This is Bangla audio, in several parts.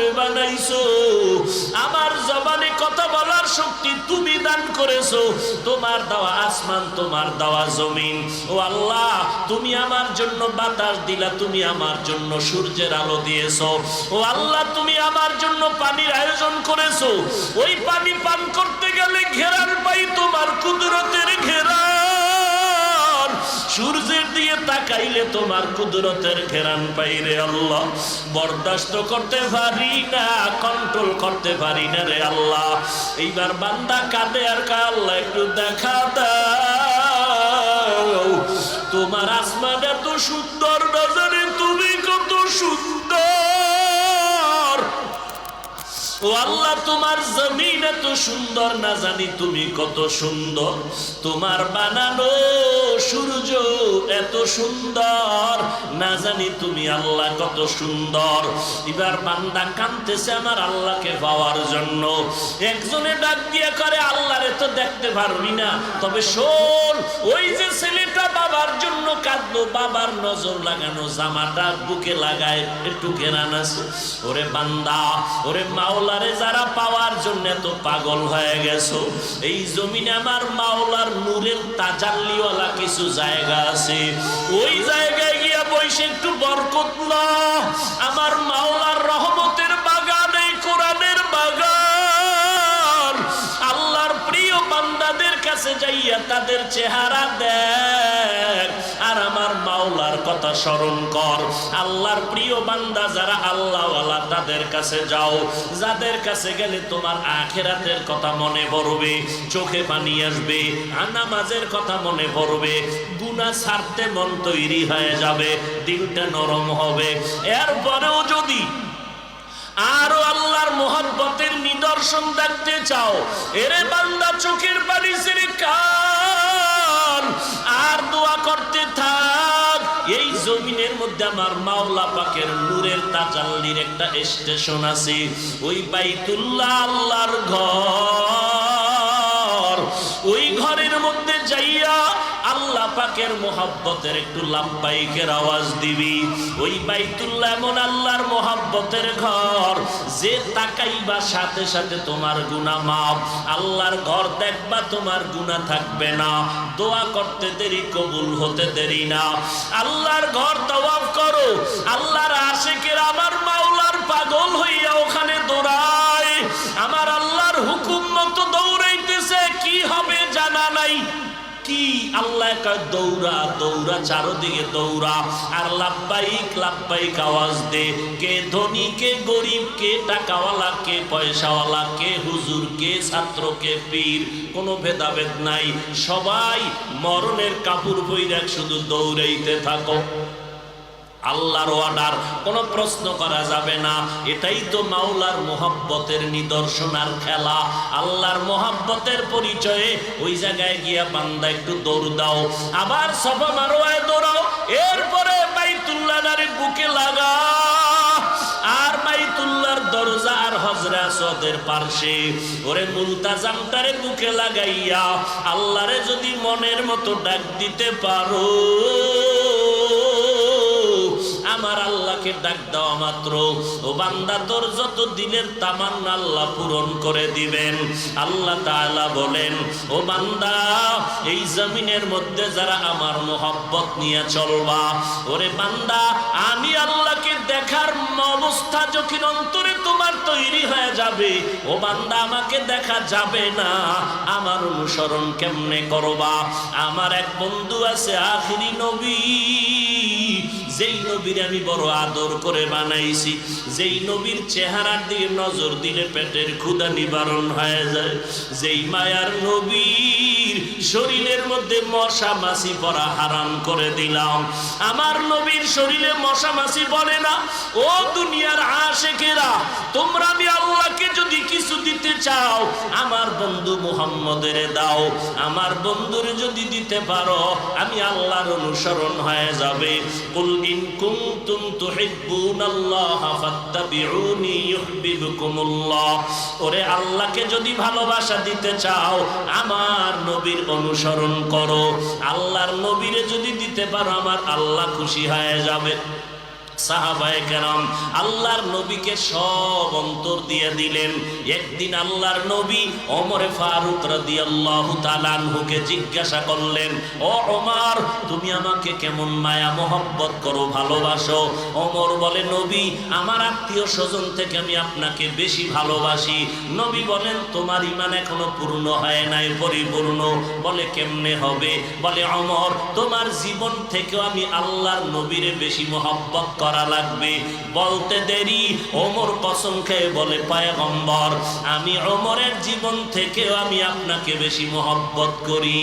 করে বানাইছো, আমার জবানে কথা বলার শক্তি তুমি দান করেছো, তোমার দেওয়া আসমান, তোমার দেওয়া জমিন। ও আল্লাহ, তুমি আমার জন্য বাতাস দিলা, তুমি আমার জন্য সূর্যের আলো দিয়েছো। ও আল্লাহ, তুমি আমার জন্য পানির আয়োজন করেছো, ওই পানি পান করতে গেলে ঘেরান পাই তোমার কুদরতের ঘেরান, সূর্যের দিয়ে তাকাইলে তোমার কুদরতের ঘেরান পাই রে আল্লাহ। বরদাস্ত করতে পারি না, কন্ট্রোল করতে পারি না রে আল্লাহ। এইবার বান্দা কাঁদে আর কা, আল্লাহ একটু দেখা দাও, তোমার আসমান এত সুন্দর, না জানি তুমি কত সুন্দর। ও আল্লাহ, তোমার জমিন এত সুন্দর, না জানি তুমি কত সুন্দর। তোমার বানানো সূর্য এত সুন্দর, না জানি তুমি আল্লাহ কত সুন্দর। এবার বান্দা কাঁদতেছে আমার আল্লাহকে পাওয়ার জন্য। একজনে ডাক দিয়ে করে, আল্লাহরে তো দেখতে পারবি না, তবে শোন, ওই যে ছেলেটা বাবার জন্য কাঁদলো, বাবার নজর লাগানো জামাটা বুকে লাগায় একটু ঘেরান আছে। ওরে বান্দা, ওরে মাওলারে যারা পাওয়ার জন্য তো পাগল হয়ে গেছো, এই জমিনে আমার মাওলার নূরের তাজাল্লিওয়ালা কিছু জায়গা আছে, ওই জায়গায় গিয়া বসে একটু বরকত নাও। আমার মাওলার রহমতের বাগান, এই কোরআনের বাগান। আল্লাহর প্রিয় বান্দাদের কাছে যাইয়া তাদের চেহারা দেখ, আর আমার মাওলার কথা স্মরণ কর। আল্লাহর প্রিয় বান্দা যারা আল্লাহওয়ালা, তাদের কাছে যাও, যাদের কাছে গেলে তোমার আখিরাতের কথা মনে পড়বে, চোখে পানি আসবে, নামাজের কথা মনে পড়বে, গুনাহ ছাড়তে মন তৈরি হয়ে যাবে, দিলটা নরম হবে। এরপরেও যদি আরো আল্লাহর মোহাব্বতের নিদর্শন দেখতে চাও, এরে বান্দা চোখের পানি ছেড়ে কান আর দোয়া করতে থাক। এই জমিনের মধ্যে আমার মাওলা পাকের নূরের তাজাল্লির একটা স্টেশন আছে, ওই বাইতুল্লাহ আল্লাহর ঘর। ওই ঘরের মধ্যে যাইয়া আল্লাহ পাকের মোহাব্বতের একটু লাব্বাইকের আওয়াজ দিবি। ওই বাইতুল্লাহ এমন আল্লাহর মোহাব্বতের ঘর, যে তাকাইবা সাথে সাথে তোমার গুনাহ মাফ। আল্লাহর ঘর দেখবা, তোমার গুনাহ থাকবে না, দোয়া করতে দেরি, কবুল হতে দেরি না। আল্লাহর ঘর তাওয়াফ করো, আল্লাহর আশিকেরা আমার মাওলার পাগল হইয়া ওখানে দৌড়ায়, আমার আল্লাহর হুকুম মতো দৌড়াইতেছে, কি হবে জানা নাই। কি আল্লাহ কয় দৌড়া দৌড়া, চারদিকে দৌড়া, আর লাব্বাইক লাব্বাইক আওয়াজ দে। কে ধনী, কে গরিব, কে টাকাওয়ালা, কে পয়সাওয়ালা, কে হুজুর, কে ছাত্র, কে পীর, কোনো ভেদাভেদ নাই। সবাই মরণের কাপড় পইরা শুধু দৌড়াইতে থাকো। আল্লাহর অর্ডার, কোনো প্রশ্ন করা যাবে না। এটাই তো মাওলার মোহাব্বতের নিদর্শন আর খেলা। আল্লাহর মোহাব্বতের পরিচয়ে ওই জায়গায় গিয়া বান্দা একটু দৌড় দাও, আবার সফা মারোয়ায় দৌড়াও, এরপরে বাইতুল্লাহর বুকে লাগা, আর বাইতুল্লাহর দরজা আর হজরে আসওয়াদের পাশে ওরে মুলতাজামটারে বুকে লাগাইয়া আল্লাহরে যদি মনের মতো ডাক দিতে পারো, আমার আল্লাহকে ডাক দেওয়া মাত্র ও বান্দা তোর যত দিলের তামান্না আল্লাহ পূরণ করে দিবেন। আল্লাহ তাআলা বলেন, ও বান্দা, এই জমিনের মধ্যে যারা আমার মোহাব্বত নিয়ে চলবা, ওরে বান্দা, আমি আল্লাহকে দেখার অবস্থা যখন অন্তরে তোমার তৈরি হয়ে যাবে, ও বান্দা, আমাকে দেখা যাবে না, আমার অনুসরণ কেমনে করবা? আমার এক বন্ধু আছে, আখিরি নবী, যেই নবীর আমি বড় আদর করে বানাইছি, যেই নবীর চেহারার দিকে নজর দিলে পেটের ক্ষুধা নিবারণ হয়ে যায়, যেই মায়ার নবীর শরীরের মধ্যে মশা মাছি পড়া হারাম করে দিলাম। আমার নবীর শরীরে মশা মাছি পড়ে না। ও দুনিয়ার আশিকেরা, তোমরা আমি আল্লাহকে যদি কিছু দিতে চাও, আমার বন্ধু মুহাম্মদের দাও। আমার বন্ধুর যদি দিতে পারো, আমি আল্লাহর অনুসরণ হয়ে যাবে। কুল ইন কুনতুম তুহিব্বুনাল্লাহ ফাত্তাবিউনি ইউহিব্বুকুমুল্লাহ। ওরে আল্লাহকে যদি ভালোবাসা দিতে চাও, আমার নবীর অনুসরণ করো। আল্লাহর নবীরে যদি দিতে পারো, আমার আল্লাহ খুশি হয়ে যাবে। সাহাবায়ে কেরাম আল্লাহর নবীকে সব অন্তর দিয়ে দিলেন। একদিন আল্লাহর নবী ওমর ফারুক রাদিয়াল্লাহু তাআলা আনহুকে জিজ্ঞাসা করলেন, ও ওমর, তুমি আমাকে কেমন মায়া মোহব্বত করো, ভালোবাসো? ওমর বলে, নবী, আমার আত্মীয় স্বজন থেকে আমি আপনাকে বেশি ভালোবাসি। নবী বলেন, তোমার ঈমান এখনো পূর্ণ হয় নাই, পরিপূর্ণ। বলে, কেমনে হবে? বলে, ওমর, তোমার জীবন থেকেও আমি আল্লাহর নবীরে বেশি মোহব্বত করা লাগবে। বলতে দেরি ওমর কসম খেয়ে বলে, পয়গম্বর, আমি ওমরের জীবন থেকেও আমি আপনাকে বেশি মোহব্বত করি।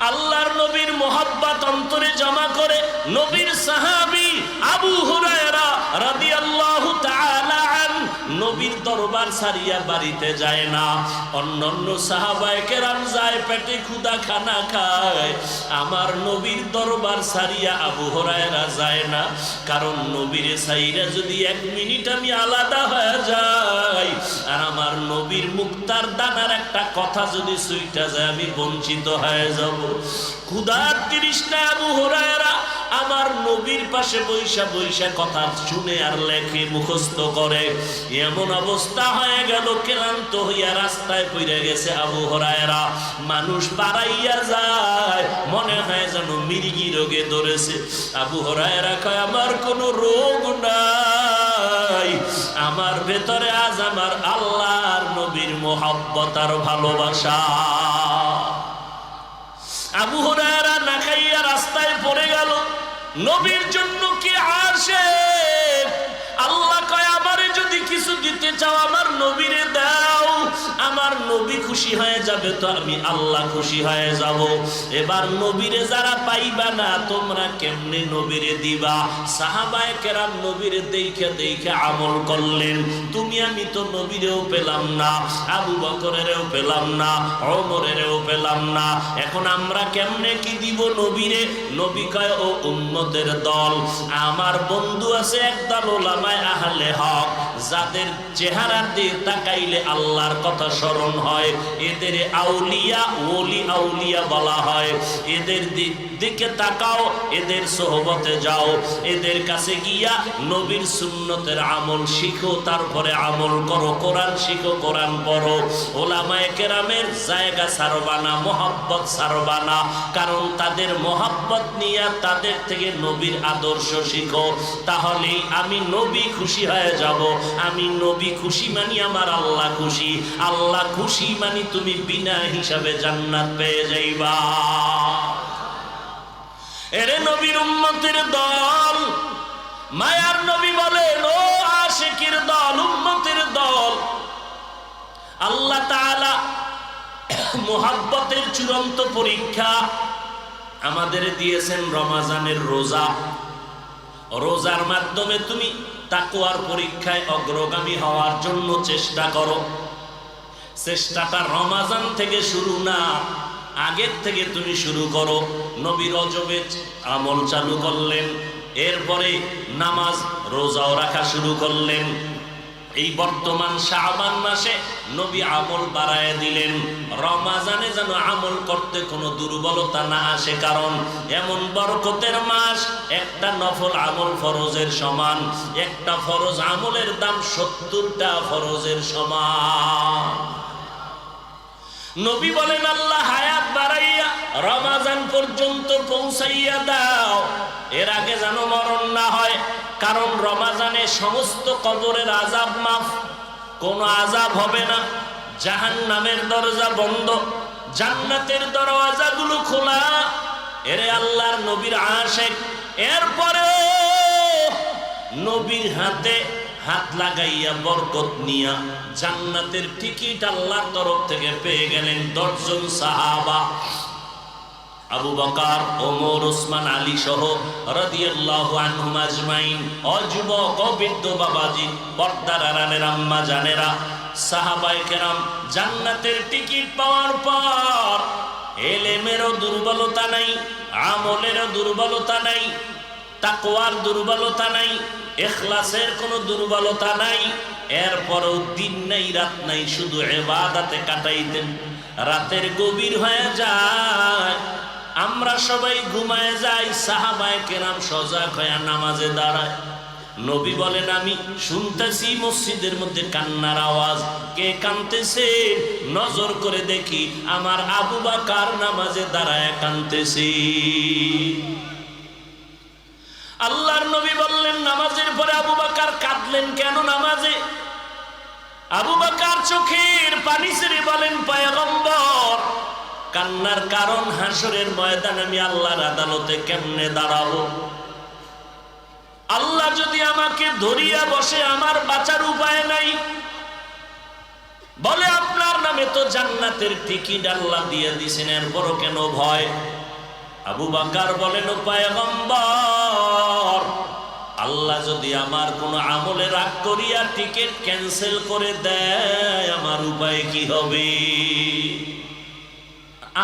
আল্লাহর নবীর মোহাব্বত অন্তরে জমা করে নবীর সাহাবী আবু হুরায়রা রাদিয়াল্লাহু তাআলা আনহু নবীর দরবার ছাড়িয়া বাড়িতে যায় না। অন্যান্য সাহাবায়ে কেরাম যায়, পেটে ক্ষুধা খানা খায়। আমার নবীর দরবার ছাড়িয়া আবু হুরায়রা যায় না, কারণ নবীরে ছাইরা যদি এক মিনিট আমি আলাদা হয়ে যাই আর আমার নবীর মুক্তার দানার একটা কথা যদি সুইটা যায়, আমি বঞ্চিত হয়ে যাব। ক্ষুধার তৃষ্ণায় আবু হুরায়রা আমার নবীর পাশে বৈশা বৈশা কথা শুনে আর লেখে, মুখস্থ করে। এমন অবস্থা হয়ে গেল, ক্লান্ত হইয়া রাস্তায় পড়ে গেছে আবু হুরায়রা। মানুষ বাড়াইয়া যায়, মনে হয় যেন মির্গি রোগে ধরেছে। আবু হুরায়রা কয়, আমার কোনো রোগ নাই, আমার ভেতরে আজ আমার আল্লাহর নবীর মোহাব্বত আর ভালোবাসা। আবু হুরায়রা না খাইয়া রাস্তায় পড়ে গেল। নবীর জন্য কি আসে? আল্লাহ কয়, আমারে যদি কিছু দিতে চাও আমার নবীরে দাও, আমার নবী খুশি হয়ে যাবে তো আমি আল্লাহ খুশি হয়ে যাব। এবার নবীরে যারা পাইবা না, তোমরা কেমনে নবীরে দিবা? সাহাবায়ে কেরাম নবীরে দেখে দেখে আমল করলেন। তুমি আমি তো নবীরেও পেলাম না, আবু বকরেরও পেলাম না, ওমরেরও পেলাম না, এখন আমরা কেমনে কি দিব নবীরে? নবী কয়, ও উম্মতের দল, আমার বন্ধু আছে একদল উলামায়ে আহলে হক, যাদের চেহারা দিয়ে তাকাইলে আল্লাহর কথা স্মরণ হয়, এদের আউলিয়া ওলি আউলিয়া বলা হয়। এদের দিকে তাকাও, এদের সোহবতে যাও, এদের কাছে গিয়া নবীর সুন্নতের আমল শিখো, তারপরে আমল করো, কোরআন শিখো, কোরআন পড়ো। ওলামায়ে কেরামের জায়গা ছাড়বা না, মোহাব্বত ছাড়বা না, কারণ তাদের মোহাব্বত নিয়ে তাদের থেকে নবীর আদর্শ শিখো। তাহলেই আমি নবী খুশি হয়ে যাব। আমি নবী খুশি মানি আমার আল্লাহ খুশি, আল্লাহ খুশি মানি তুমি বিনা হিসাবে জান্নাত পেয়ে যাইবা। এরে নবীর উম্মতের দল, মায়ার নবী বলেন, ও আশিকির দল, উম্মতের দল, আল্লাহ তাআলা মুহাব্বতের চূড়ান্ত পরীক্ষা আমাদের দিয়েছেন রমজানের রোজা। রোজার মাধ্যমে তুমি তাকওয়ার পরীক্ষায় অগ্রগামী হওয়ার জন্য চেষ্টা করো। চেষ্টাটা রমজান থেকে শুরু না, আগের থেকে তুমি শুরু করো। নবী রজবে আমল চালু করলেন, এরপরে নামাজ রোজাও রাখা শুরু করলেন। এই বর্তমান শাবান মাসে নবী আমল বাড়ায় দিলেন, রমজানে যেন আমল করতে কোনো দুর্বলতা না আসে, কারণ এমন বরকতের মাস, একটা নফল আমল ফরজের সমান, একটা ফরজ আমলের দাম 70টা ফরজের সমান। নবী বলেন, আল্লাহ হায়াত বাড়াইয়া রমজান পর্যন্ত পৌঁছাইয়া দাও, এর আগে যেন মরণ না হয়, কারণ রমজানে সমস্ত কবরের আযাব মাফ, কোনো আযাব হবে না, জাহান্নামের দরজা বন্ধ, জান্নাতের দরওয়াজাগুলো খোলা। এরে আল্লাহর নবীর আশিক, এরপরে নবীর হাতে হাত লাগাইয়া বরকত নিয়া জান্নাতের টিকিট আল্লাহর তরফ থেকে পেয়ে গেলেন 10 জন সাহাবা। আবু বকর, ওমর, ওসমান, আলী সহ রাদিয়াল্লাহু আনহুম আজমাইন। ও যুবক, ও বৃদ্ধ বাবাজি, পর্দার আড়ালের আম্মা জানেরা, সাহাবায়ে কেরাম জান্নাতের টিকিট পাওয়ার পর ইলমেরও দুর্বলতা নাই, আমলেরও দুর্বলতা নাই, তাকওয়ার দুর্বলতা নাই, ইখলাসের কোনো দুর্বলতা নাই। এরপরও দিন নাই রাত নাই, শুধু ইবাদতে কাটাইতেন। রাতের গভীর হয়ে যায়, আমরা সবাই ঘুমায় যাই, সাহাবায়ে কেরাম সজাগ হয়ে নামাজে দাঁড়ায়। নবী বলেন আমি শুনতেছি মসজিদের মধ্যে কান্নার আওয়াজ, কে কাঁদতেছে? নজর করে দেখি আমার আবু বকর নামাজে দাঁড়ায় কাঁদতেছে। আল্লাহর নবী বললেন নামাজের পরে আবু বকর কাঁদলেন কেন নামাজে? আবু বকর চোখের পানি ছেড়ে বলেন পয়গম্বর, কান্নার কারণ হাসরের ময়দানে আমি আল্লাহর আদালতে কেমনে দাঁড়াবো? আল্লাহ যদি আমাকে ধরিয়া বসে আমার বাঁচার উপায় নাই। বলে আপনার নামে তো জান্নাতের টিকিট আল্লাহ দিয়ে দিয়েছেন, এরপরও কেন ভয়? আবু বকর বলেন ও পয়গম্বর, আল্লাহ যদি আমার কোনো আমলে রাগ করিয়া টিকিট ক্যান্সেল করে দেয় আমার উপায় কি হবে?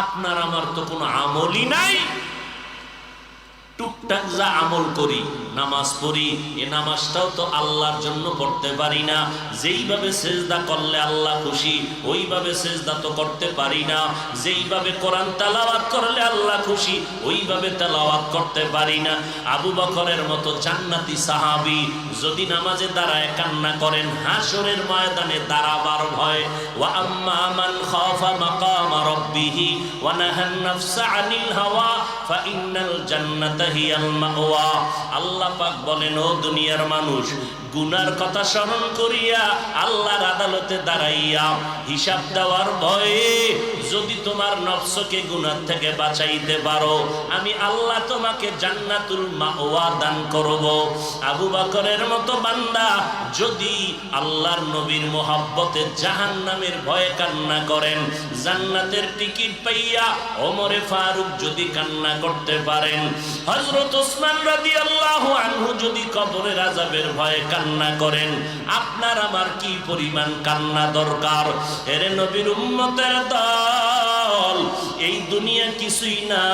আপনার আমার তো কোনো আমলই নাই, টুকটাক যা আমল করি, নামাজ পড়ি, এ নামাজটাও তো আল্লাহর জন্য পড়তে পারি না। যেইভাবে সেজদা করলে আল্লাহ খুশি ওইভাবে সেজদা তো করতে পারি না। যেইভাবে কোরআন তেলাওয়াত করলে আল্লাহ খুশি ওইভাবে তেলাওয়াত করতে পারি না। আবু বকরের মতো জান্নাতি সাহাবী যদি নামাজে দাঁড়ায় কান্না করেন হাসরের ময়দানে দাঁড়াবার ভয়। ওয়া আম্মা মান খাফা মাকাম রাব্বিহি ওয়া নাহান নাফসা আনিল হাওয়া ফা ইন্নাল জান্নাতা হিয়াল মাওয়া। আল্লাহ পাক বলেন ও দুনিয়ার মানুষ, গুনার কথা স্মরণ করিয়া আল্লাহর আদালতে দাঁড়াইয়া হিসাব দেওয়ার ভয়ে যদি তোমার নফসকে গুনাহ থেকে বাঁচাইতে পারো আমি আল্লাহ তোমাকে জান্নাতুল মাওয়া দান করব। আবু বকরের মতো বান্দা যদি আল্লাহর নবীর মহব্বতে জাহান্নামের ভয়ে কান্না করেন, জান্নাতের টিকিট পাইয়া ওমরে ফারুক যদি কান্না করতে পারেন, হযরত ওসমান রাদিয়াল্লাহু আনহু যদি কবরের আযাবের ভয়ে কান্না করেন, আপনার আমার কি পরিমাণ কান্না দরকার? এর নবীর উম্মতের দল, এই দুনিয়া কিছুই না।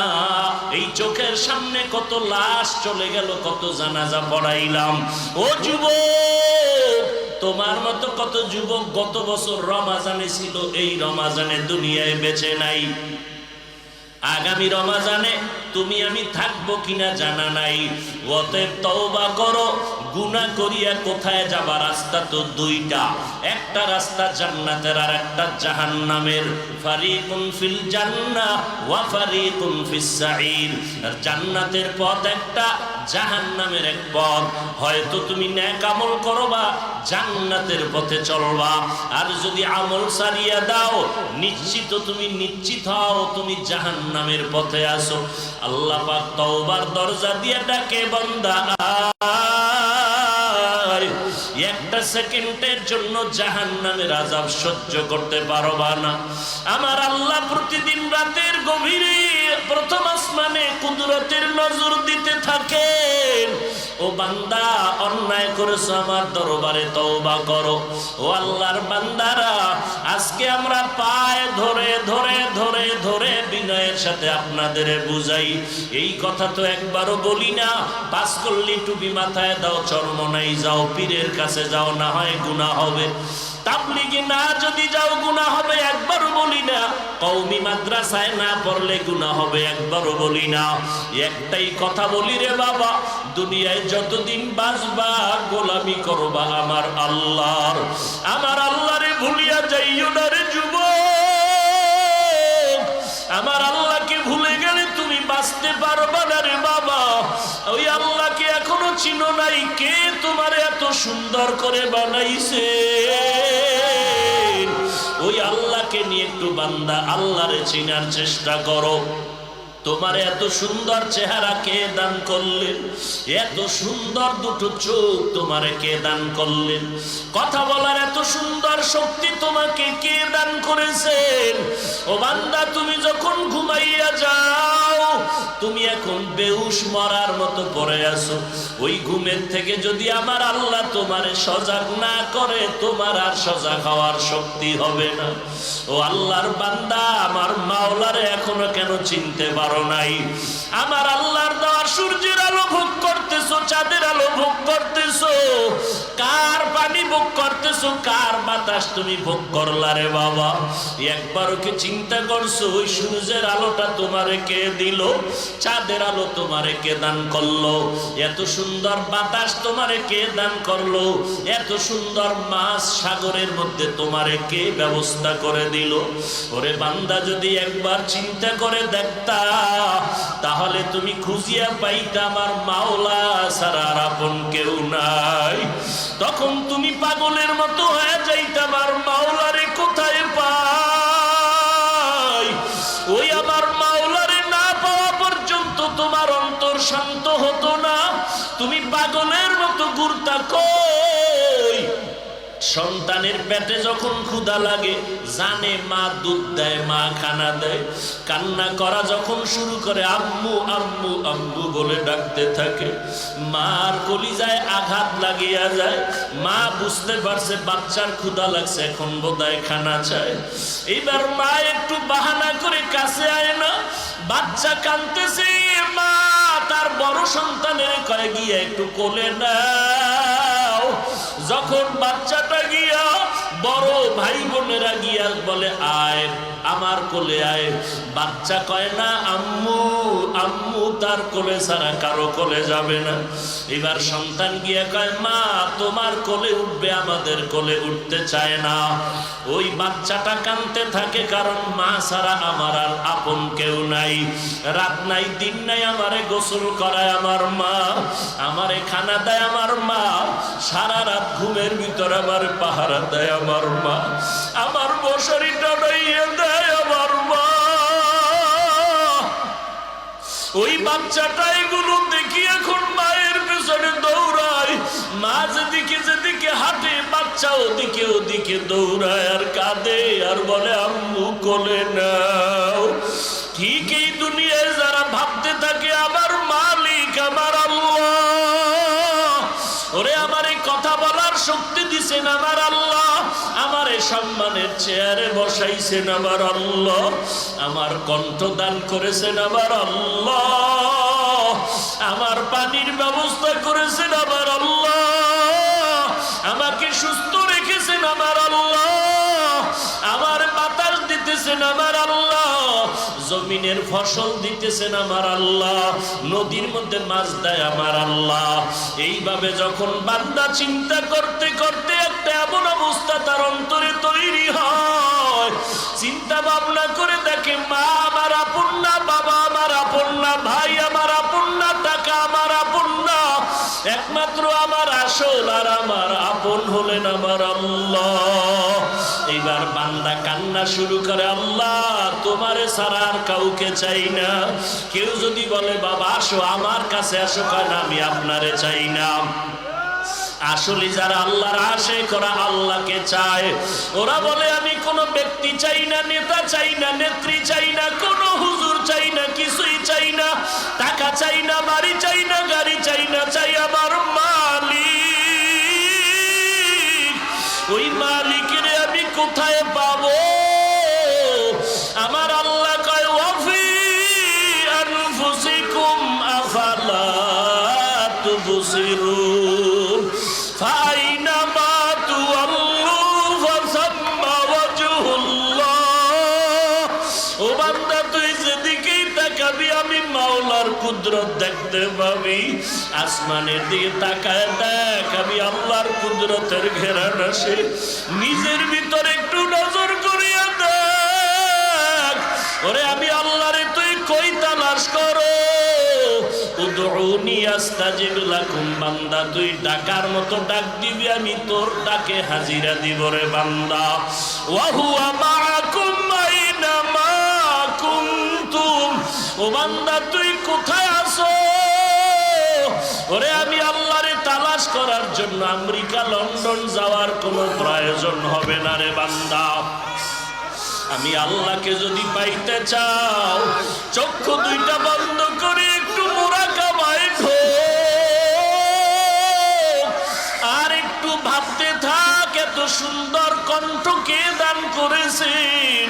এই চোখের সামনে কত লাশ চলে গেল, কত জানাজা পড়াইলাম। ও যুবক, তোমার মতো কত যুবক গত বছর রমাজানে ছিল, এই রমাজানে দুনিয়ায় বেঁচে নাই। আগামী রমাজানে তুমি আমি থাকবো কিনা জানা নাই। অতএব তওবা করো। গুনাহ করিয়া কোথায় যাবা? রাস্তা তো দুইটা, একটা রাস্তা জান্নাতের আর একটা জাহান্নামের। ফারিকুন ফিল জান্নাহ ওয়া ফারিকুন ফিস সাঈর। জান্নাতের পথ একটা, জাহান্নামের এক পথ। হয়তো তুমি নেক আমল করবা, জান্নাতের পথে চলবা, আর যদি আমল সারিয়া দাও নিশ্চিত তুমি নিশ্চিত হও তুমি জাহান্নামের পথে আসো। আল্লাহ পাক তওবার দরজা দিয়ে ডাকে, বান্দা একটা সেকেন্ডের জন্য জাহান্নামের আযাব সহ্য করতে পারবা না। আমার আল্লাহ প্রতিদিন রাতের গভীরে প্রথম আসমানে কুদরতের নজর দিতে থাকেন। ও বান্দা, অন্যায় করেছো, আমার দরবারে তওবা করো। ও আল্লাহর বান্দারা, আজকে আমরা পায়ে ধরে ধরে ধরে ধরে বিনয়ের সাথে আপনাদের বুঝাই। এই কথা তো একবারও বলি না। পাস করলে টুপি মাথায় দাও, চরমনাই যাও, পীরের কাছে যাও, না হয় গুনাহ হবে। তাবলিগে না যদি যাও গুনাহ হবে, একবারও বলি না। কওমি মাদ্রাসায় না পড়লে গুনাহ হবে, একবারও বলি না। একটাই কথা বলি রে বাবা, দুনিয়ায় যতদিন বাঁচবা গোলামি করবা আমার আল্লাহর। আমার আল্লাহরে ভুলিয়া যাইও না রে যুবক। আমার আল্লাহকে ভুলে গেলে তুমি বাঁচতে পারবা না রে বাবা। ওই আল্লাহকে এখনো চিনো নাই, কে তোমার এত সুন্দর করে বানাইছে। ওই আল্লাহকে নিয়ে একটু বান্দা আল্লাহরে চিনার চেষ্টা করো। তোমার এত সুন্দর চেহারা কে দান করলেন? এত সুন্দর দুটো চোখ তোমারে কে দান করলেন? কথা বলার এত সুন্দর শক্তি তোমাকে কে দান করেছেন? ও বান্দা, তুমি যখন ঘুমাইয়া যাও, তুমি এখন বেহুশ মরার মতো পড়ে আছো। ওই ঘুমের থেকে যদি আমার আল্লাহ তোমারে সজাগ না করে, তোমার আর সজাগ হওয়ার শক্তি হবে না। ও আল্লাহর বান্দা, আমার মাওলারে এখনো কেন চিনতে পারো নাই? আমার আল্লাহর দেওয়া সূর্যের আলো ভোগ করতেছো, চাঁদের আলো ভোগ করতেছো, কার পানি ভোগ করতেছো? কার বাতাস তুমি ভোগ করলা রে বাবা? একবারও কি চিন্তা করছো ওই সূর্যের আলোটা তোমারে কে দিল? চাঁদের আলো তোমারে কে দান করলো? এত সুন্দর বাতাস তোমারে কে দান করলো? এত সুন্দর মাছ সাগরের মধ্যে তোমারে কে ব্যবস্থা করে দিল? ওরে বান্দা, যদি একবার চিন্তা করে দেখতা তাহলে তুমি খুঁজিয়া পাইতা আমার মাওলা ছাড়া আর আপন কেউ নাই। তখন তুমি পাগলের মতো হয়ে যাইতা, আমার মাওলারে কোথায় পাই? ওই আমার মাওলারে না পাওয়া পর্যন্ত তোমার অন্তর শান্ত হতো না, তুমি পাগলের মতো ঘুরতা। কই সন্তানের পেটে যখন ক্ষুধা লাগে, জানে মা দুধ দেয়, মা খানা দেয়, কান্না করা যখন শুরু করে আম্মু আম্মু আম্মু বলে ডাকতে থাকে, মার কলিজায় আঘাত লাগিয়া যায়। মা বুঝতে পারছে বাচ্চার ক্ষুধা লাগছে, এখন বোধহয় খানা চায়। এবার মা একটু বাহানা করে কাছে আয় না, বাচ্চা কাঁদতেছে, মা তার বড় সন্তানের কয়ে গিয়ে একটু কোলে নাও। যখন বাচ্চাটা গিয়া বড় ভাই বোনেরা গিয়া বলে আয় আমার কোলে আয়, বাচ্চা কয় না আম্মু আম্মু, তার কোলে ছাড়া কারো কোলে যাবে না। এবার সন্তান গিয়া কয় মা তোমার কোলে উঠবে, আমাদের কোলে উঠতে চায় না। ওই বাচ্চাটা কাঁদতে থাকে, কারণ মা ছাড়া আমার আর আপন কেউ নাই। রাত নাই দিন নাই আমারে গোসল করায় আমার মা, আমারে খানা দেয় আমার মা, সারা রাত ঘুমের ভিতর আমার পাহারা দেয় আমার মা, আমার মশারিটা ডাইয়ে দেয় আমার মা। ওই বাচ্চাটা এগুলো দেখি এখন মায়ের পেছনে দৌড়ায়, মা যেদিকে যেদিকে হাঁটে বাচ্চা ওদিকে ওদিকে দৌড়ায় আর কাঁদে আর বলে আম্মু কোলে নাও। ঠিক এই দুনিয়ায় যারা ভাবতে থাকে আমার মালিক আমার আল্লাহ, ওরে আমার এই কথা বলার শক্তি দিছেন আমার আল্লাহ, আমার এই সম্মানের চেয়ারে বসাইছেন আমার আল্লাহ, আমার কণ্ঠ দান করেছেন আমার আল্লাহ, আমার পানির ব্যবস্থা করেছেন আমার আল্লাহ, আমাকে সুস্থ রেখেছেন আমার আল্লাহ, আমার বাতাস দিতেছেন আমার আল্লাহ, জমিনের ফসল দিতেছেন আমার আল্লাহ, নদীর মধ্যে মাছ দেয় আমার আল্লাহ। এইভাবে যখন বান্দা চিন্তা করতে করতে একটা এমন অবস্থা তার অন্তরে তৈরি হয়, চিন্তা ভাবনা করে দেখে মা আমার আপন না, বাবা আমার আপন না, ভাই আমার আপন না, টাকা আমার আপন না, একমাত্র আমার আসল আর আমার আপন হলেন আমার আল্লাহ। এইবার বান্দা কান্না শুরু করে, আল্লাহ তোমারে ছাড়া আর কাউকে চাই না। কেউ যদি বলে বাবা আসো আমার কাছে আসো, কয় না আমি আপনারে চাই না। আসলে যারা আল্লাহর আশিক ওরা আল্লাহকে চায়। ওরা বলে আমি কোনো ব্যক্তি চাই না, নেতা চাই না, নেত্রী চাই না, কোনো হুজুর চাই না, কিছুই চাই না, টাকা চাই না, বাড়ি চাই না, গাড়ি চাই না, চাই আমার মালিক। ওই মালিকের আমি কোথায় পাবো? আমার আল্লাহ কয় ওয়াফি আনফুসিকুম আফালা তুবসিরুন ফাইনামা তুওয়াল্লু ফাসাম্মা ওয়াজহুল্লাহ। ও বান্দা তুই যেদিকেই তাকাবি আমি মাওলার কুদরত দেখতে পাবি। আসমানের দিকে তাকায় দেখ, আমি আল্লাহর কুদরতের ঘেরান আসে। নিজের ভিতরে একটু নজর করিয়া দেখ, ওরে আমি আল্লাহরে তুই কই তালাশ করো। উদউনি আস্তাজিব লাকুম, বান্দা তুই ডাকার মতো ডাক দিবি, আমি তোর ডাকে হাজিরা দিব রে বান্দা। ওয়া হুয়া মাআকুম আইনামা কুনতুম, ও বান্দা তুই কোথায় আছো? ওরে আমি আল্লাহরে তালাশ করার জন্য আমেরিকা লন্ডন যাওয়ার কোনো প্রয়োজন হবে না রে বান্দা। আমি আল্লাহকে যদি পাইতে চাও, চক্ষু দুইটা বন্ধ করে একটু মুরাকাবায় ঢোক আর একটু ভাবতে থাক, এত সুন্দর কণ্ঠ কে দান করেছেন,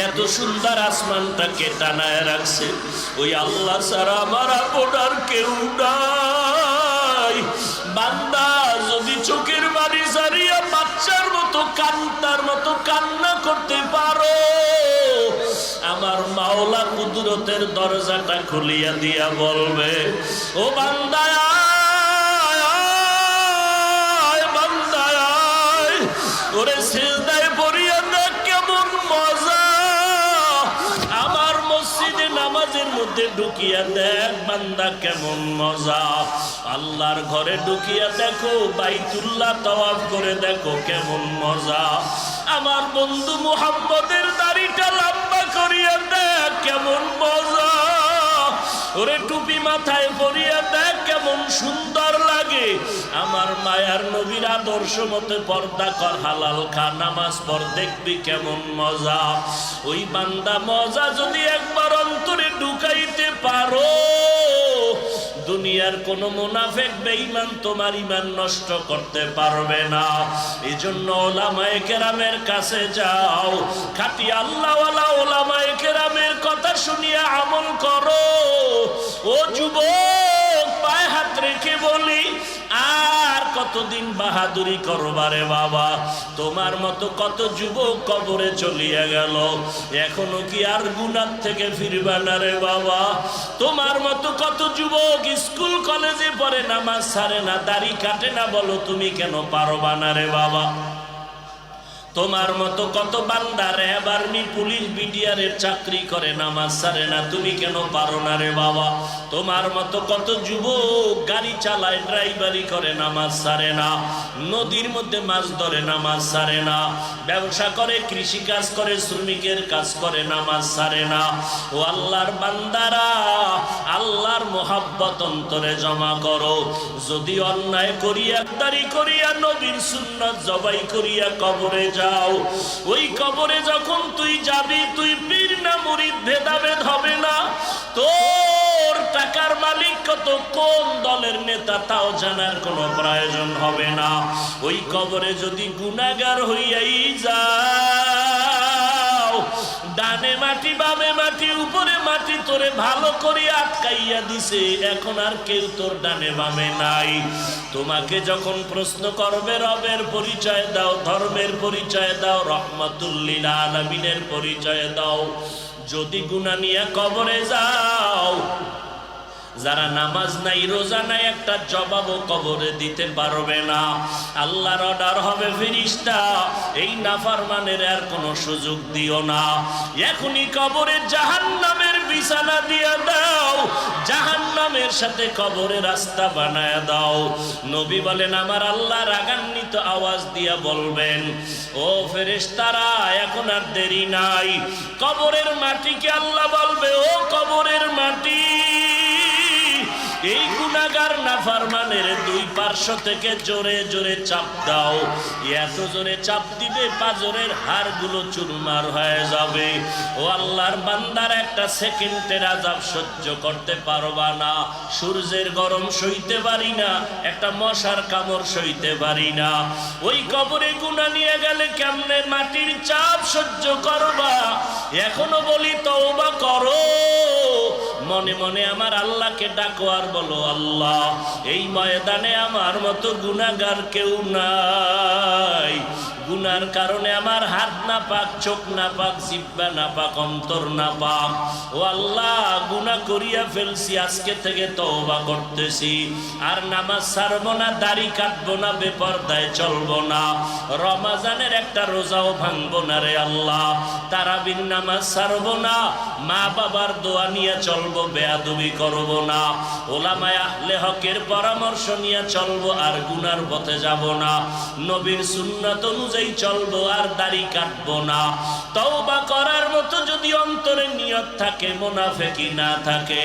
এত সুন্দর আসমানটাকে টানায় রাখছে। ওই আল্লাহ ছাড়া আমার আপন আর কেউ নাই। বান্দা যদি চোখের মতো কান্না করতে পারো, আমার মাওলা কুদরতের দরজাটা খুলিয়া দিয়া বলবে, ও বান্দা ওরে সিজদায় পড়িয়া দেখ কেমন মজা, আমার মসজিদে নামাজের মধ্যে ঢুকিয়া দেখ বান্দা কেমন মজা, আল্লাহর ঘরে ঢুকিয়া দেখো, বাইতুল্লাহ তাওয়াফ করে দেখো কেমন মজা, আমার বন্ধু মুহাম্মদের দাড়িটা লম্বা করিয়া দেখ কেমন মজা, ওরে টুপি মাথায় পরিয়া দেখ কেমন সুন্দর লাগে, আমার মায়ার নবীর আদর্শ মতে পর্দা কর, হালাল খা, নামাজ পড়, দেখবি কেমন মজা। ওই বান্দা মজা যদি একবার অন্তরে ঢুকাইতে পারো, দুনিয়ার কোন মুনাফিক বেঈমান তোমার ঈমান নষ্ট করতে পারবে না। এজন্য উলামায়ে কেরামের কাছে যাও, খাঁটি আল্লাহওয়ালা উলামায়ে কেরামের কথা শুনিয়া আমল করো। ও যুবক, পায়ে হাত রেখে বলি, আর কতদিন বাহাদুরি করবারে বাবা? তোমার মতো কত যুবক কবরে চলিয়া গেল, এখনো কি আর গুনাহ থেকে ফিরবা না রে বাবা? তোমার মতো কত যুবক স্কুল কলেজে পড়ে, নামাজ ছাড়ে না, দাড়ি কাটে না, বলো তুমি কেন পারবা না রে বাবা? তোমার মতো কত বান্দা র্যাব, আর্মি, পুলিশ, বিডিআরের চাকরি করে, নামাজ ছাড়ে না, তুমি কেন পারো না রে বাবা? তোমার মতো কত যুবক গাড়ি চালায়, ড্রাইভারি করে, নামাজ ছাড়ে না, নদীর মধ্যে মাছ ধরে, নামাজ ছাড়ে না, ব্যবসা করে, কৃষি কাজ করে, শ্রমিকের কাজ করে, নামাজ ছাড়ে না। ও আল্লাহর বান্দারা, আল্লাহর মোহাব্বত অন্তরে জমা করো। যদি অন্যায় করিয়া, দাড়ি করিয়া, নবীর সুন্নাত জবাই করিয়া কবরে যাও, ওই কবরে যখন তুই যাবি, তুই পীর না মুরিদ ভেদাভেদ হবে না, তোর টাকার মালিক কত, কোন দলের নেতা, তাও জানার কোনো প্রয়োজন হবে না। ওই কবরে যদি গুনাহগার হইয়াই যাও, ডানে মাটি, বামে মাটি, উপরে মাটি, তোরে ভালো করে আটকাইয়া দিছে, এখন আর কেউ তোর ডানে বামে নাই। তোমাকে যখন প্রশ্ন করবে, রবের পরিচয় দাও, ধর্মের পরিচয় দাও, রহমাতুল লিল আলামিনের পরিচয় দাও। যদি গুনাহ নিয়ে কবরে যাও, যারা নামাজ নাই, রোজা নাই, একটা জবাবও কবরে দিতে পারবে না। আল্লাহর অর্ডার হবে, ফেরেশতা এই নাফরমানের আর কোনো সুযোগ দিও না, এখনই কবরে জাহান্নামের বিছানা দিয়ে দাও, জাহান্নামের সাথে কবরে রাস্তা বানায় দাও। নবী বলেন, আমার আল্লাহ রাগান্বিত আওয়াজ দিয়া বলবেন, ও ফেরেশতারা, এখন আর দেরি নাই। কবরের মাটিকে আল্লাহ বলবে, ও কবরের মাটি, এই গুনাহগার নাফরমানের দুই পার্শ্ব থেকে জোরে জোরে চাপ দাও। এত জোরে চাপ দিবে, পাজরের হাড়গুলো চুরমার হয়ে যাবে। ও আল্লাহর বান্দার, একটা সেকেন্ডের আযাব সহ্য করতে পারবা না, সূর্যের গরম সইতে পারি না, একটা মশার কামড় সইতে পারি না। ওই কবরে গুনাহ নিয়ে গেলে কেমনে মাটির চাপ সহ্য করবা? এখনো বলি, তওবা করো, মনে মনে আমার আল্লাহকে ডাকো, আর বলো, আল্লাহ, এই ময়দানে আমার মতো গুনাহগার কেউ নাই। গুনার কারণে আমার হাত না পাক, চোখ না পাক, জিহ্বা না পাক, অন্তর না পাক। ও আল্লাহ, গুনাহ করিয়া ফেলছি, আজকে থেকে তওবা করতেছি, আর নামাজ ছাড়বো না, দাড়ি কাটবো না, বেপরদায় চলবো না, রমজানের একটা রোজাও ভাঙবো না রে আল্লাহ, তারাবির নামাজ ছাড়বো না, মা বাবার দোয়া নিয়ে চলবো, বেয়াদবি করবো না, ওলামায়ে আহলে হকের পরামর্শ নিয়ে চলবো, আর গুনার পথে যাব না, নবীর সুন্নাত অনুযায়ী চলবো, আর দাড়ি কাটবো না। তওবা করার মতো যদি অন্তরে নিয়ত থাকে, মুনাফিকি না থাকে,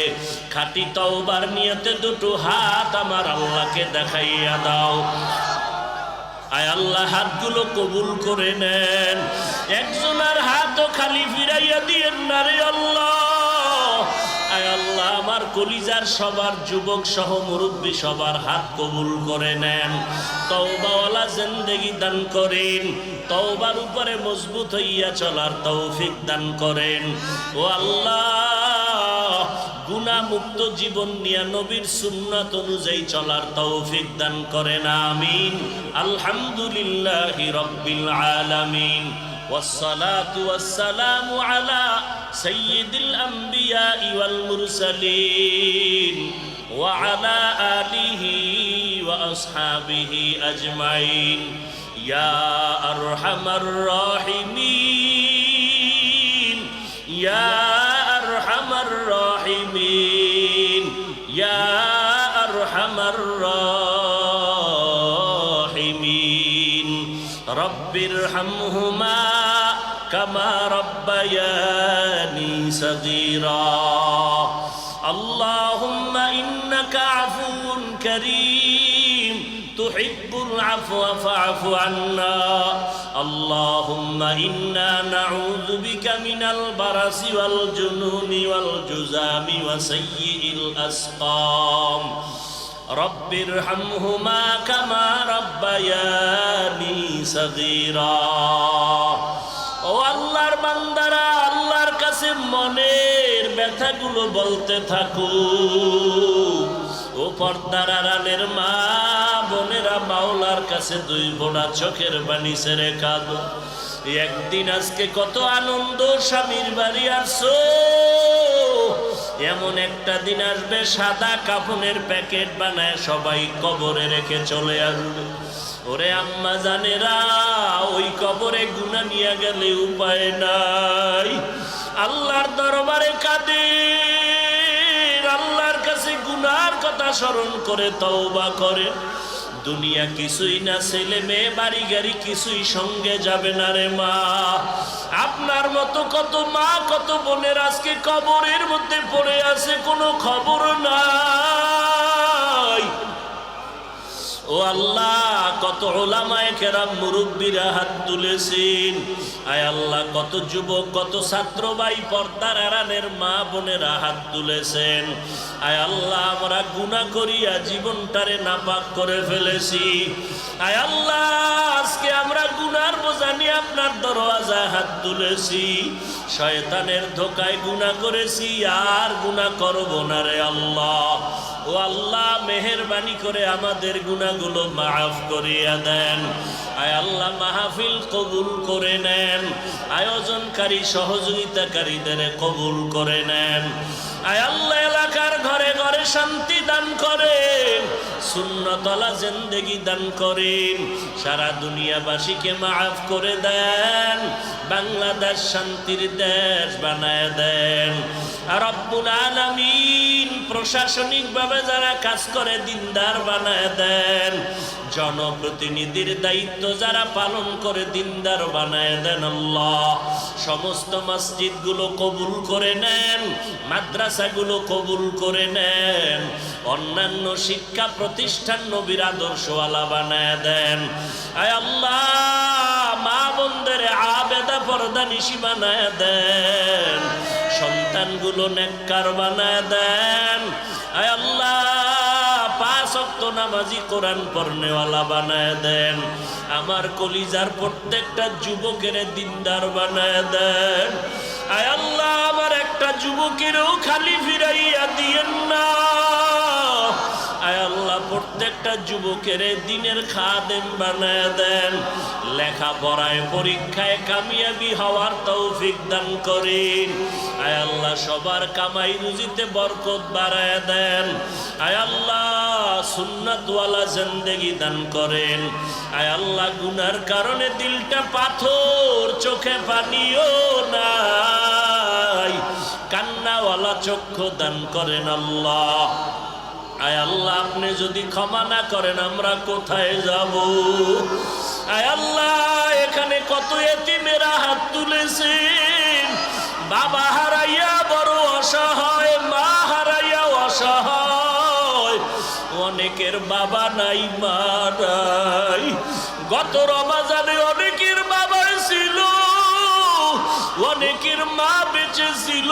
খাঁটি তওবার নিয়তে দুটো হাত আমার আল্লাহকে দেখাইয়া দাও। আয় আল্লাহ, হাতগুলো কবুল করে নেন, একজনের হাতও খালি ফিরাইয়া দিয়েন না রে আল্লাহ। আয় আল্লাহ, আমার কলিজার সবার যুবক সহ মুরব্বী সবার হাত কবুল করে নেন, তওবাওয়ালা জিন্দেগি দান করেন, তওবার উপরে মজবুত হইয়া চলার তৌফিক দান করেন। ও আল্লাহ, গুনাহ গুনাহ মুক্ত জীবন নিয়ে নবীর সুন্নাত অনুযায়ী চলার তৌফিক দান করেন আমিন। আলহামদুলিল্লাহি রাব্বিল আলামিন ওয়াসসালাতু ওয়াসসালামু আলা সাইয়্যিদিল আমবিয়াই ওয়াল মুরসালিন ওয়া আলা আলিহি ওয়া আসহাবিহি আজমাইন ইয়া আরহামার রাহিমিন ইয়া আরহামার রাহিমিন ইয়া আরহামার রাহিমিন রব্বিরহামহুমা কামা রাব্বায়ানি সগীরা আল্লাহুম্মা ইন্নাকা আফুউন কারীম তুহিব্বুল আফওয়া ফা'ফু আন্না আল্লাহুম্মা ইন্না নাউযু বিকা মিনাল বারাসি ওয়াল জুনুনি ওয়াল জুযামি ওয়া সাইয়্যিল আসকাম রব্বিরহামহুমা কামা রাব্বায়ানি সগীরা। ও আল্লাহর বান্দারা, আল্লাহর কাছে মনের ব্যথাগুলো বলতে থাকো। ও পর্দার আড়ালের মা বোনেরা, মাওলার কাছে দুই ফোঁটা চোখের পানি ছেড়ে কাঁদো। একদিন আজকে কত আনন্দ, স্বামীর বাড়ি আসছো, এমন একটা দিন আসবে সাদা কাফনের প্যাকেট বানায় সবাই কবরে রেখে চলে আসবে। ওরে আম্মা জানেরা, ওই কবরে গুনাহ নিয়ে গেলে উপায় নাই। আল্লাহর দরবারে কাঁদে, আল্লাহর কাছে গুনার কথা স্মরণ করে তওবা করে। দুনিয়া কিছুই না, ছেলে মেয়ে বাড়ি গাড়ি কিছুই সঙ্গে যাবে না রে মা। আপনার মতো কত মা কত বোনের আজকে কবরের মধ্যে পড়ে আছে, কোনো খবর নাই। ও আল্লাহ, কত উলামায়ে কেরাম মুরব্বীরা হাত তুলেছেন। আয় আল্লাহ, কত যুবক কত ছাত্র ভাই পর্দার আড়ালের মা বোনেরা হাত তুলেছেন। আয় আল্লাহ, আমরা গুনাহ করিয়া জীবনটারে নাপাক করে ফেলেছি। আয় আল্লাহ, আজকে আমরা গুনার বোঝা নিয়ে আপনার দরওয়াজায় হাত তুলেছি। শয়তানের ধোকায় গুনাহ করেছি, আর গুনাহ করব না রে আল্লাহ। ও আল্লাহ, মেহেরবানি করে আমাদের গুনাহগুলো মাফ করিয়া দেন। আয় আল্লাহ, মাহফিল কবুল করে নেন, আয়োজনকারী সহযোগিতাকারীদের কবুল করে নেন। আয় আল্লাহ, এলাকার ঘরে ঘরে শান্তি দান করেন, সুন্নতওয়ালা জিন্দেগি দান করেন। সারা দুনিয়াবাসীকে মাফ করে দেন, বাংলাদেশ শান্তির দেশ বানায় দেন। রব্বুল আলামিন, প্রশাসনিকভাবে যারা কাজ করে দিনদার বানায় দেন। জনপ্রতিনিধির দায়িত্ব যারা পালন করে দিনদার বানায় দেন আল্লাহ। সমস্ত মসজিদগুলো কবুল করে নেন, মাদ্রাসাগুলো কবুল করে নেন, অন্যান্য শিক্ষা প্রতিষ্ঠান নবীর আদর্শওয়ালা বানায় দেন। আয় আল্লাহ, মা বোনদের আবেদা পর্দা নিশি বানায় দেন, সন্তানগুলো নেককার বানায় দেন। আয় আল্লাহ, 5 ওয়াক্ত নামাজি কোরআন পড়নেওয়ালা বানায় দেন। আমার কলিজার প্রত্যেকটা যুবকের দিনদার বানায় দেন। আয় আল্লাহ, আমার একটা যুবকেরও খালি ফিরাইয়া দিয়েন না। আয় আল্লাহ, প্রত্যেকটা যুবকের দিনের খাদেম বানায় দেন। লেখাপড়ায় পরীক্ষায় কামিয়াবি হওয়ার তৌফিক দান করেন। আয় আল্লাহ, সবার কামাই রুজিতে বরকত বাড়ায় দেন। আয় আল্লাহ, সুন্নাতওয়ালা জিন্দেগি দান করেন। আয় আল্লাহ, গুনার কারণে দিলটা পাথর, চোখে পানিও নাই, কান্নাওয়ালা চক্ষু দান করেন আল্লাহ। আয় আল্লাহ, আপনি যদি ক্ষমা না করেন আমরা কোথায় যাব? আয় আল্লাহ, এখানে কত এতিমেরা হাত তুলেছেন, বাবা হারাইয়া বড় অসহায়, মা হারাইয়া অসহায়। অনেকের বাবা নাই, মা নাই। গত রমজানে অনেকের বাবা ছিল, অনেকের মা বেঁচে ছিল।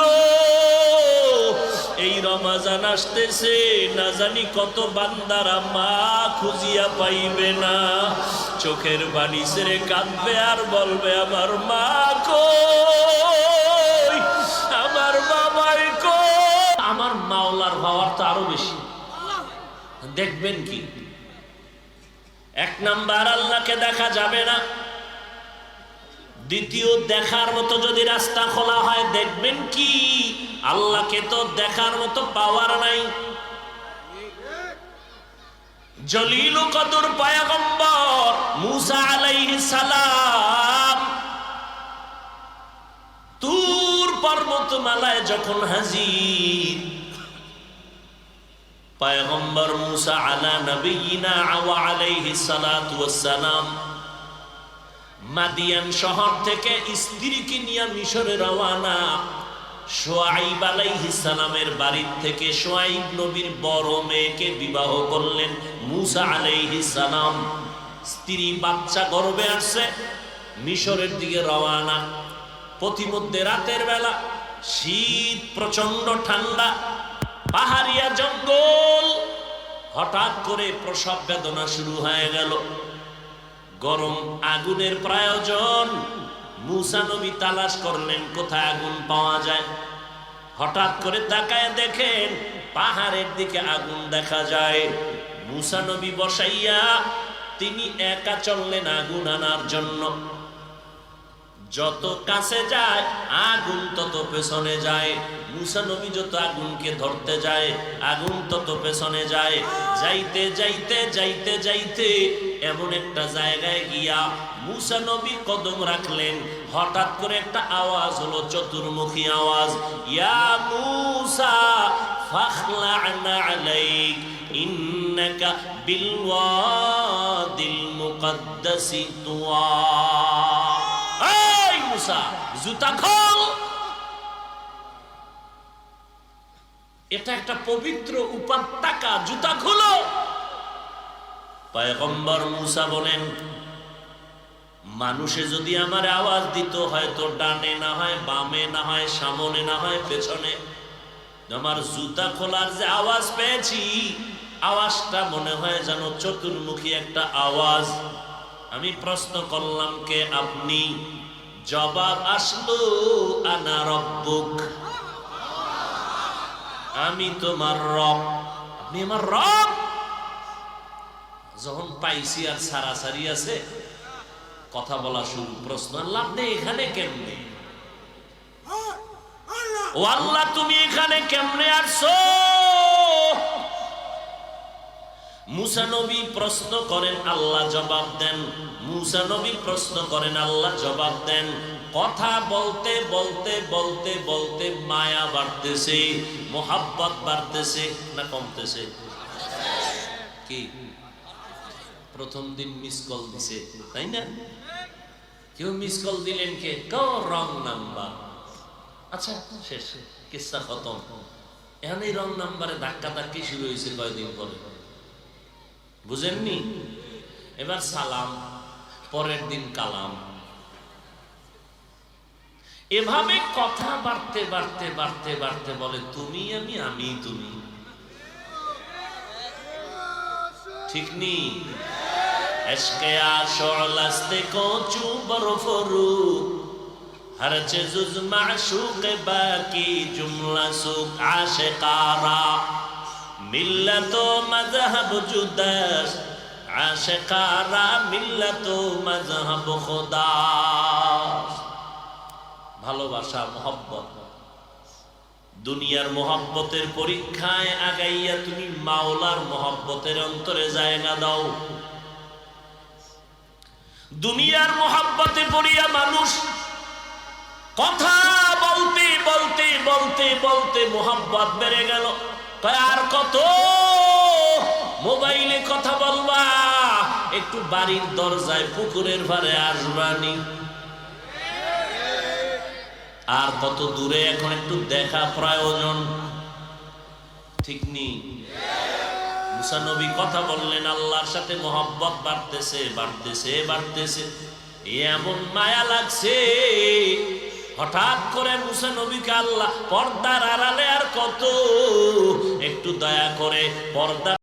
এই রমজান আসতেছে, না জানি কত বান্দারা মা খুঁজিয়া পাইবে না, চোখের পানি ছেড়ে কাঁদবে আর বলবে আমার মা কই, আমার বাবাই কই। আমার মাওলা আল্লাহর পাওয়ার তো আরো বেশি। দেখবেন কি? এক নাম্বার, আল্লাহকে দেখা যাবে না। দ্বিতীয়, দেখার মতো যদি রাস্তা খোলা হয়, দেখবেন কি আল্লাহকে তো দেখার মতো পাওয়ার নাই। জলিল কদর পয়গম্বর মুসা আলাইহিস সালাম তুর পর্বতমালায় যখন হাজির, পয়গম্বর মুসা আলা নবিয়িনা ওয়া আলাইহিস সালাতু ওয়াস সালাম মাদিয়ান শহর থেকে স্ত্রীকে নিয়ে মিশরে রওয়ানা। শুআইব আলাইহিস সালামের বাড়ি থেকে শুআইব নবীর বড় মেয়েকে বিবাহ করলেন মুসা আলাইহিস সালাম। স্ত্রী বাচ্চা গর্ভে আসছে, মিশরের দিকে রওয়ানা। পথিমধ্যে রাতের বেলা, শীত, প্রচন্ড ঠান্ডা, পাহাড়িয়া জঙ্গল। হঠাৎ করে প্রসব বেদনা শুরু হয়ে গেল। গরম আগুনের প্রয়োজন। মুসা নবী তালাশ করলেন কোথায় আগুন পাওয়া যায়। হঠাৎ করে তাকায় দেখেন পাহাড়ের দিকে আগুন দেখা যায়। মুসা নবী বসাইয়া তিনি একা চললেন আগুন আনার জন্য। যত কাছে যায় আগুন তত পেছনে যায়। মুসা নবী যত আগুনকে ধরতে যায় আগুন তত পেছনে যায়। যাইতে যাইতে যাইতে যাইতে এমন একটা জায়গায় গিয়া মুসা নবী কদম রাখলেন। হঠাৎ করে একটা আওয়াজ হলো, চতুর্মুখী আওয়াজ, ইয়া মুসা ফাখলা'না আলাইক ইন্নাকা বিল ওয়াদিল মুকদ্দাসি তুয়া। এই মুসা, জুতা খোল। এটা একটা পবিত্র উপত্যকা, জুতা খোলো। পয়গম্বর মুসা বলেন, মানুষে যদি আমার আওয়াজ দিত, হয়তো ডানে না হয় বামে, না হয় সামনে, না হয় পেছনে, আমার জুতা খোলার যে আওয়াজ পেয়েছি, আওয়াজটা মনে হয় যেন চতুর্মুখী একটা আওয়াজ। আমি প্রশ্ন করলাম, কে আপনি? জবাব আসলো, আনা রব্বুক, আমি তোমার রব। আপনি আমার রব? যখন পাইছি আর সারাসারি আছে, কথা বলা শুরু, প্রশ্ন, আল্লাহ আপনি এখানে কেমনে? ও আল্লাহ তুমি এখানে কেমনে আসছো? মুসা নবী প্রশ্ন করেন, আল্লাহ জবাব দেন। মুসা নবী প্রশ্ন করেন, আল্লাহ জবাব দেন। কথা বলতে বলতে বলতে বলতে মায়া বাড়তেছে, মোহাব্বত বাড়তেছে না কমতেছে? কি প্রথম দিন মিস কল দিছে, তাই না? কেউ মিস কল দিলেন, কে কেউ রং নাম্বার। আচ্ছা, শেষ, কিস্সা খতম। এখন এই রং নাম্বারে ধাক্কা ধাক্কি শুরু হয়েছে কয়দিন পরে, বুঝেননি? এবার সালাম, পরের দিন কালাম। এভাবে কথা বাড়তে বাড়তে বাড়তে বাড়তে বলে তুমি আমি, আমি তুমি। ঠিক নি? এশকে আশল আস্তে কোচু বরফরু হর চেজুজ মাশুক বাকি জুমলা সুক আশিকারা মিল্লাত মযহব জুদাস আশিকারা মিল্লাত মযহব খুদা। ভালোবাসা, মোহব্বত, দুনিয়ার মোহব্বতের পরীক্ষায় আগাইয়া তুমি মাওলার মোহব্বতের অন্তরে জায়গা দাও। দুনিয়ার মোহব্বতে পড়িয়া মানুষ কথা বলতে বলতে বলতে বলতে মোহব্বত বেড়ে গেল। আর কত মোবাইলে কথা বলবা, একটু বাড়ির দরজায় পুকুরের পাড়ে আসবানি। আর কত দূরে এখন একটু দেখা প্রয়োজন, ঠিক নি? মুসা নবী কথা বললেন, আল্লাহর সাথে মোহব্বত বাড়তেছে বাড়তেছে বাড়তেছে, এমন মায়া লাগছে। হঠাৎ করে মুসা নবীকে আল্লাহ পর্দার আড়ালে আর কত একটু দয়া করে পর্দা